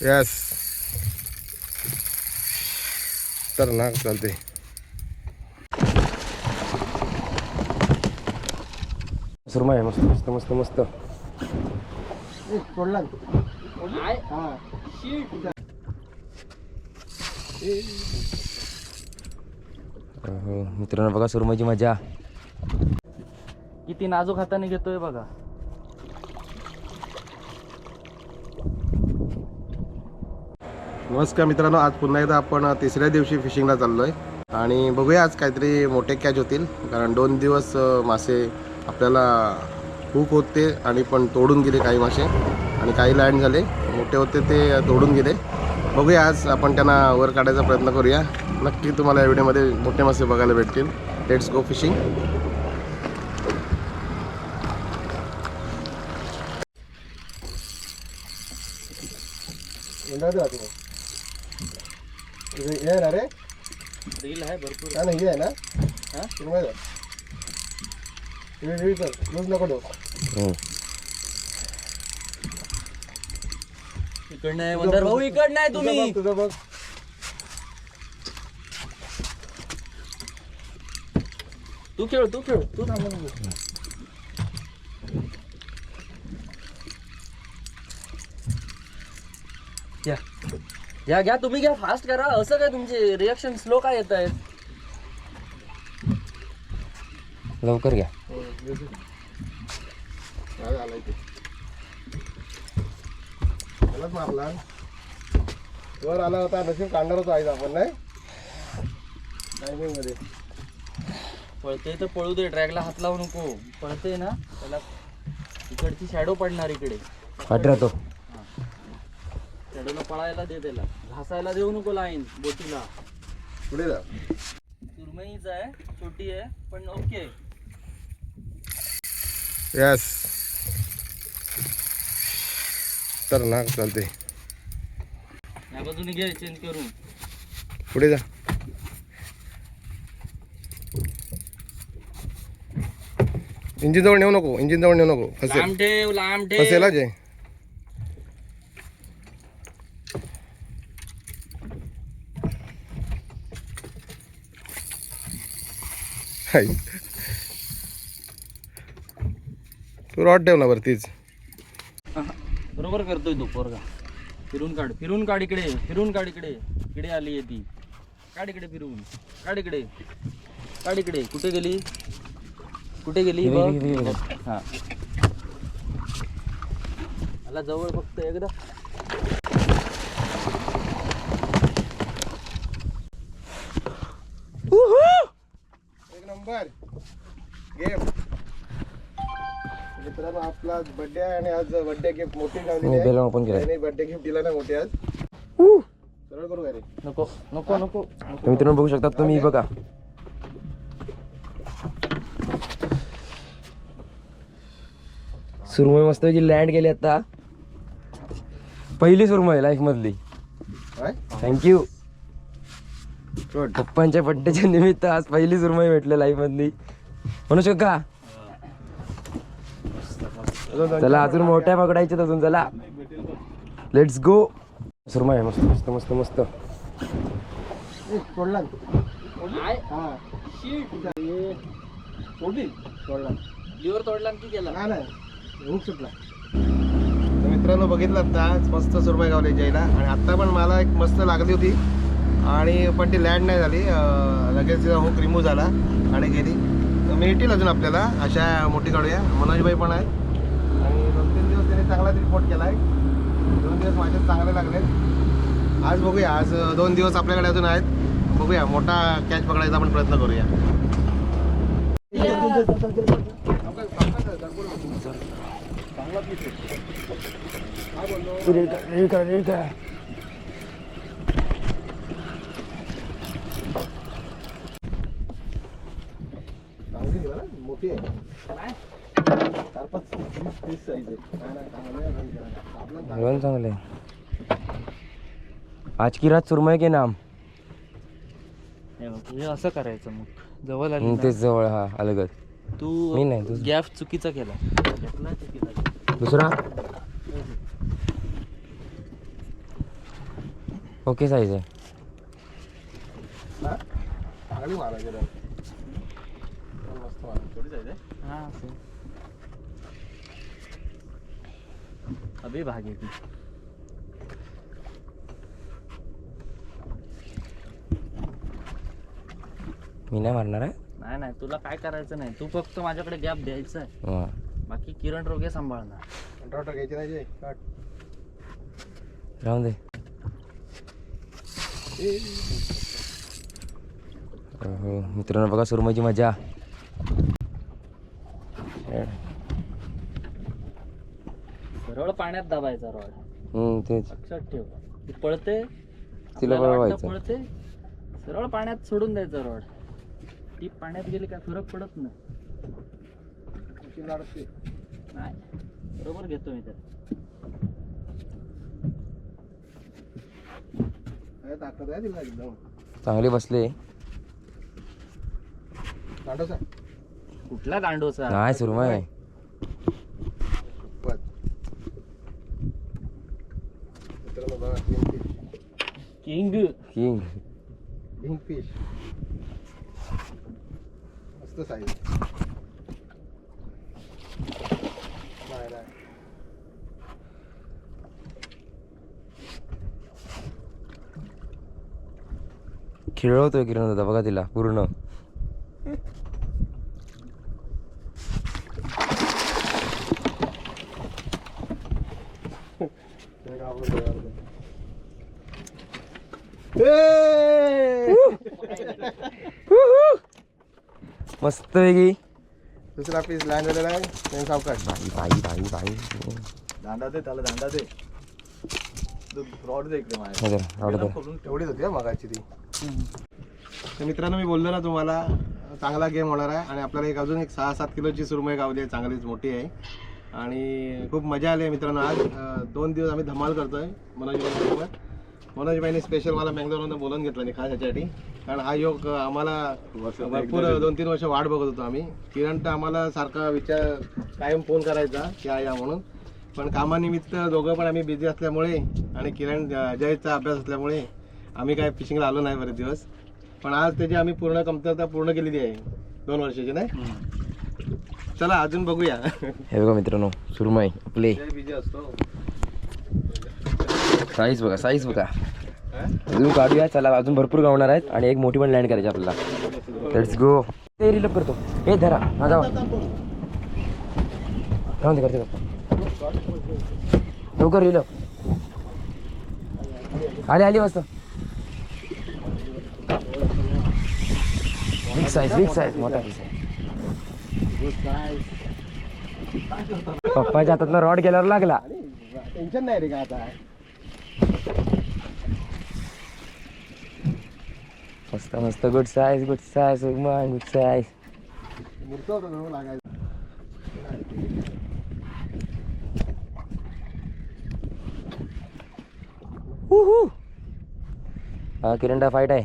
Yes तर ना चालते. सुरमई आहे. मस्त मस्त मस्त मस्त. मित्रांनो बघा सुरमईची मजा किती नाजूक हाताने घेतोय बघा. नमस्कार मित्रांनो, आज पुन्हा एकदा आपण तिसऱ्या दिवशी फिशिंगला चाललो आहे आणि बघूया आज काहीतरी मोठे कॅच होतील. कारण 2 दिवस मासे आपल्याला हुक होते आणि पण तोडून गेले काही मासे आणि काही लँड झाले. मोठे होते ते तोडून गेले. बघूया आज आपण त्यांना वर काढायचा प्रयत्न करूया. नक्की तुम्हाला या व्हिडिओमध्ये मोठे मासे बघायला भेटतील. Let's go fishing. हे आहे ना रे, रील आहे भरपूर. नाही हे आहे ना. हा लूज नको देऊ. इकडं नाही मंदार भाऊ, इकडं नाही तुम्ही. तुझं बघ. तू खेळ तू थांबू नको. या घ्या तुम्ही घ्या, फास्ट करा. असं काय तुमचे रिएक्शन स्लो काय येत आहेत? लवकर घ्या. मारला वर आला होता. नशीब काढणार होता आज आपण. नाही टायमिंग मध्ये पळते तर पळू दे, ड्रॅगला हात लावू नको. पळते ना त्याला इकडची शॅडो पडणार इकडे. पाठ राहतो. शॅडोला पळायला दे, त्याला घासायला देऊ नको लाईन बोटीला. पुढे जा. सुरमईच आहे, छोटी आहे पण ओके. यस तर ना चालते. या बाजूने घे चेंज करून. पुढे जा. इंजिन जवळ नेऊ नको. इंजिन जवळ नेऊ नको. लांब ठेव, लांब ठेव. फसेल जे. तू रॉड ठेव ना वरतीच. बरोबर करतोय तो पोरगा. फिरून काढ इकडे. फिरून काढ इकडे. इकडे आली आहे ती. काढ इकडे फिरून. काढ इकडे. कुठे गेली बघ. हा आला जवळ फक्त एकदा. एक नंबर गेम. मित्रांनो आपला बर्थडे आहे आणि आज बर्थडे गिफ्ट मोठी लावलेली आहे. ओपन केलं. बर्थडे गिफ्ट दिला ना मोठी आज. सरळ करू काय रे? नको. मित्रांनो बघू शकता तुम्ही. बघा सुरमई मस्त लँड केली आता. पहिली सुरमई लाईफ मधली. थँक्यू. पप्पांच्या बड्डेच्या निमित्त आज पहिली सुरमई भेटले लाईफ मधली. म्हणू शकता. चला अजून मोठ्या पकडायचे अजून. चला लेट्स गो. सुरमई आहे. मस्त मस्त मस्त मस्त. मित्रांनो बघितलं आज मस्त सुरमई गावली जायला. आणि आता पण मला एक मस्त लागली होती आणि पण ती लँड नाही झाली. लगेच हुक रिमूव्ह झाला आणि गेली. मिळतील अजून आपल्याला अशा मोठी काढूया. मनोजबाई पण आहे आणि 2-3 दिवस त्यांनी चांगलाच रिपोर्ट केला आहे. 2 दिवस माझे चांगले लागलेत. आज बघूया. आज 2 दिवस आपल्याकडे अजून आहेत. बघूया मोठा कॅच पकडायचा आपण प्रयत्न करूया. मोठी आहे. चांगले. आज की रात सुरमई के नाम. असं करायचं मग जवळ आली तेच जवळ. हा अलगत. तू मी नाही. तू गॅप चुकीचा केला. दुसरा ओके साईज आहे. हा? चांगली मारायची रे. मस्त मारायची. थोडी जायचं हां अभि भाग आहे ती. मी नाही मारणार आहे. नाही नाही तुला काय करायचं नाही, तू फक्त माझ्याकडे गॅप द्यायचा आहे, हा. बाकी किरण रोगे सांभाळणार. कंट्रोल घ्यायची नाही जे. काट. राहून दे. हो मित्रांनो बघा सुरमईची मजा. सरळ पाण्यात दाबायचा रॉड, तेच लक्षात ठेव. ती पळते, तिला आपल्याला वाटतं पळवायचं. पळते, सरळ पाण्यात सोडून द्यायचं रॉड. ती पाण्यात गेली काय फरक पडत नाही. नाही बरोबर घेतो मी तर. ताकद आहे तिला एकदम. चांगले बसले. दांडोसा. कुठला दांडोचा? नाही सुरमई आहे. बस. मित्रांनो बघा किंग. किंग. King fish. मस्त साईज. नाही नाही. खेळवतोय किरण दादा बघा तिला पूर्ण. मस्त वेगळी. दुसरा पीस लँड झालेला आहे. त्यांनी सावकाश. बाई बाई बाई बाई. दांडा दे त्याला, दांडा दे. रॉड दे इकडे माझ्या. हे धर, राहू दे. तेवढीच होती मगाची ती. तर मित्रांनो मी बोललो ना तुम्हाला चांगला गेम होणार आहे आणि आपल्याला अजून एक 6-7 किलोची सुरमई गावली आहे, चांगलीच मोठी आहे आणि खूप मजा आली आहे मित्रांनो. आज 2 दिवस आम्ही धमाल करतोय मनोजबाईंसोबत. मनोजबाईंनी स्पेशल मला बँगलोरमधून बोलवून घेतलं नाही खास याच्यासाठी, कारण हा योग आम्हाला भरपूर 2-3 वर्ष वाट बघत होतो आम्ही. किरण तर आम्हाला सारखा विचार कायम फोन करायचा की या म्हणून, पण कामानिमित्त दोघं पण आम्ही बिझी असल्यामुळे आणि किरण जयचा अभ्यास असल्यामुळे आम्ही काय फिशिंगला आलो नाही बरेच दिवस. पण आज त्याची आम्ही पूर्ण कमतरता पूर्ण केलेली आहे 2 वर्षाची. नाही चला अजून बघूया. हे बघा मित्रांनो सुरमई आपले. बिझी असतो. साईज बघा, साईज बघा. अजून काढूया चला, अजून भरपूर गावणार आहेत आणि एक मोठी पण लँड करायची आपल्याला. Let's go. ते रिलप करतो. हे धरा हा जाऊ. राहून दे करते लवकर रिलप. आली आली मस्त. बिग साईज, बिग साईज, मोठा पीस आहे. पप्पाच्या हातातला रॉड गेल्यावर लागला. टेन्शन नाही रे का आता. मस्त मस्त. Good size, good size, good size. मूर्त होतं लागायचं. हा किरणला फाईट आहे.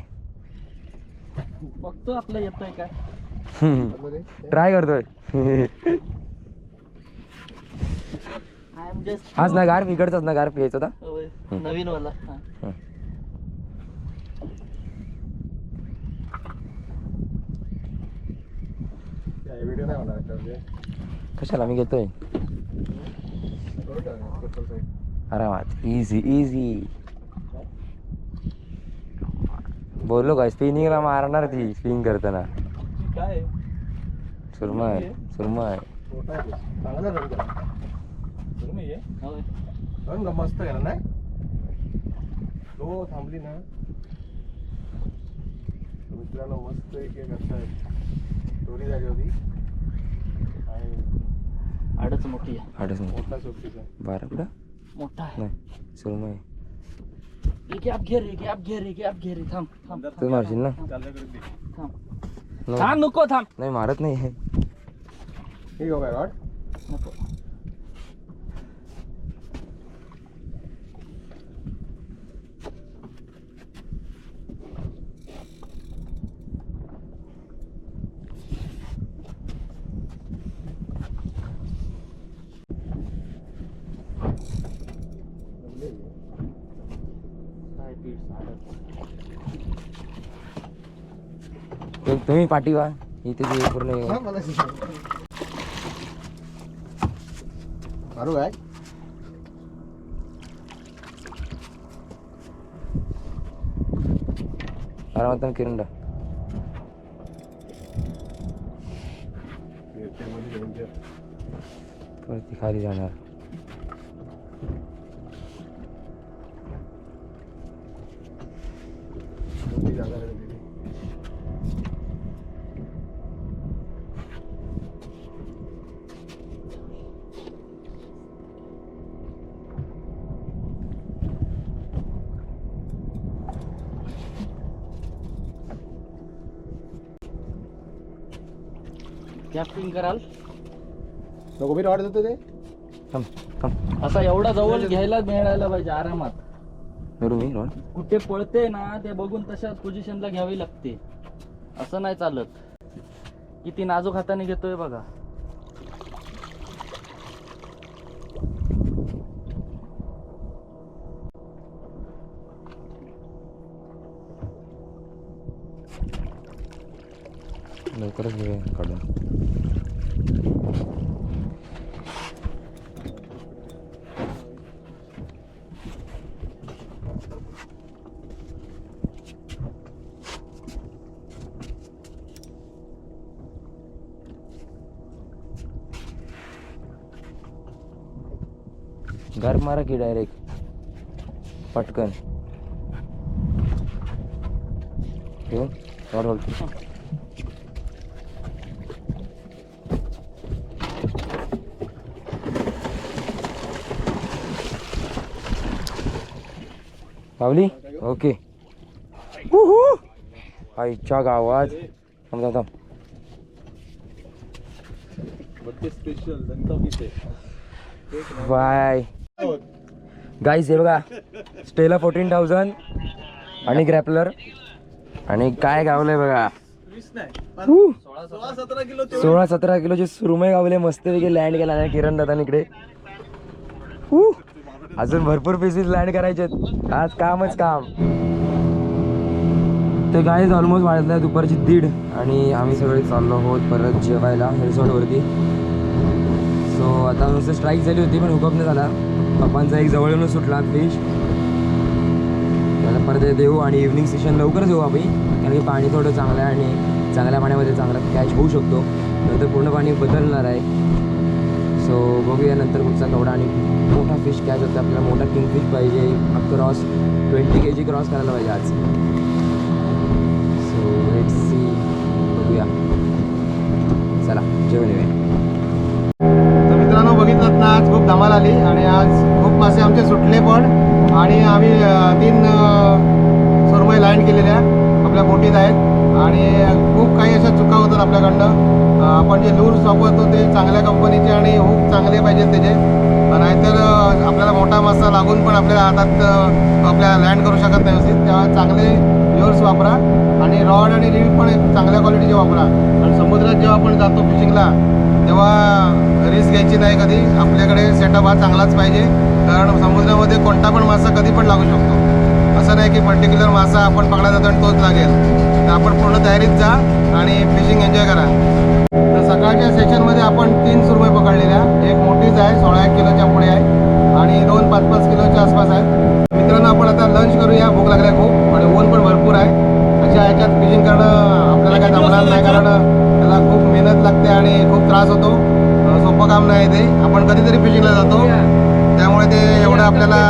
बघतो आपलं येतोय काय. ट्राय करतोय. आय एम जस्ट हाच ना गार बिघडतच ना, गार प्यायचं होता. नवीन वाला. व्हिडिओ नाही होणार त्यामध्ये. कशाला मी घेतोय आरामात. Easy easy. बोललो काय स्पिनिंगला मारणार ती स्पिन करताना. काय सुरमय सुरमय. चांगला रन केला. रन मस्त केला नाही. लो थांबली ना मित्रांनो. मस्त एक असं स्टोरी झाली होती आणि आडच मोठी आहे. आडच मोठा सोबतीचा. बारा कुठं मोठा आहे. नाही सुरमय. गॅप घे रे, गॅप घे रे, गॅप घे रे. थांब थांब तू मारशील ना. थांब No. थांब. नको थांब. नाही मारत नाही. ठीक आहे रॉड. नको. तुम्ही पाठी वा इथे ते पूर्ण हा, मला मारू काय आरामात किरण परत ती खाली जाणार. कॅम्पिंग कराल नको मी वाटत होतो ते थांब थांब असा एवढा जवळ घ्यायला मिळायला पाहिजे आरामात. धरू मी रोहन. कुठे पळते ना ते बघून तशाच पोझिशनला घ्यावी लागते. असं नाही चालत. किती नाजूक हाताने घेतोय बघा. लवकरच घेऊया काढून. घर मारा की डायरेक्ट पटकन घेऊन वर पावली. ओके. आईच्या गावात थांब थांब थांब. Bye guys. हे बघा स्टेला 14,000 आणि ग्रॅपलर आणि काय गावलंय बघा. 16-17 किलोचे सुरमई गावले मस्त वेगळे लँड केला आहे किरण दादा इकडे. अजून भरपूर पीसेस लँड करायचे आज. कामच काम. ते गाईज ऑलमोस्ट वाजलाय दुपारची 1:30 आणि आम्ही सगळे चाललो आहोत परत जेवायला रिसॉर्टवरती. सो आता नुसतं स्ट्राईक झाली होती पण हुकअप नाही झाला. पप्पांचा एक जवळ येऊन सुटला फिश. त्याला परत देऊ आणि इव्हनिंग सेशन लवकरच येऊ आपण कारण की पाणी थोडं चांगलं आहे आणि चांगल्या पाण्यामध्ये चांगला कॅच होऊ शकतो. नंतर पूर्ण पाणी बदलणार आहे. सो बघूया नंतर कुठचा केवढा आणि मोठा फिश कॅच होता. आपल्याला मोठा किंगफिश पाहिजे. क्रॉस 20 kg क्रॉस करायला पाहिजे आज. So let's see. बघूया. चला जेवण येऊया. मित्रांनो बघितलं ना आज खूप धमाल आली आणि आज खूप मासे आमचे सुटले पण आणि आम्ही 3 सुरमई लँड केलेल्या आपल्या बोटीत आहेत आणि खूप काही अशा चुका होतात आपल्याकडनं. आपण जे लूर्स वापरतो ते चांगल्या कंपनीचे आणि हुक चांगले पाहिजेत त्याचे. नाहीतर आपल्याला मोठा मासा लागून पण आपल्या हातात आपल्याला लँड करू शकत नाही व्यवस्थित. तेव्हा चांगले लूर्स वापरा आणि रॉड आणि रील पण चांगल्या क्वालिटीचे वापरा. आणि समुद्रात जेव्हा आपण जातो फिशिंगला तेव्हा रिस्क घ्यायची नाही कधी. आपल्याकडे सेटअप हा चांगलाच पाहिजे कारण समुद्रामध्ये कोणता पण मासा कधी पण लागू शकतो. असं नाही की पर्टिक्युलर मासा आपण पकडा जातो आणि तोच लागेल. तर आपण पूर्ण तयारीत जा आणि फिशिंग एन्जॉय करा. तर सकाळच्या सेशनमध्ये आपण 3 सुरमई पकडलेल्या. एक मोठीच आहे 16 किलोच्या पुढे आहे आणि 2 5-5 किलोच्या आसपास आहेत. मित्रांनो आपण आता लंच करूया. भूक लागल्या खूप आणि ऊन पण भरपूर आहे. अशा ह्याच्यात फिशिंग करणं आपल्याला काय जमणार नाही कारण त्याला खूप मेहनत लागते आणि खूप त्रास होतो. सोपं काम नाही ते. आपण कधीतरी फिशिंगला जातो त्यामुळे ते एवढं आपल्याला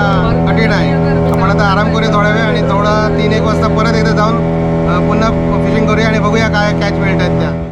कठीण आहे. आपण आता आराम करूया थोडा वेळ आणि थोडा 3-1 वाजता परत एकदा जाऊन पुन्हा फिशिंग करूया आणि बघूया काय कॅच मिळत आहेत त्या.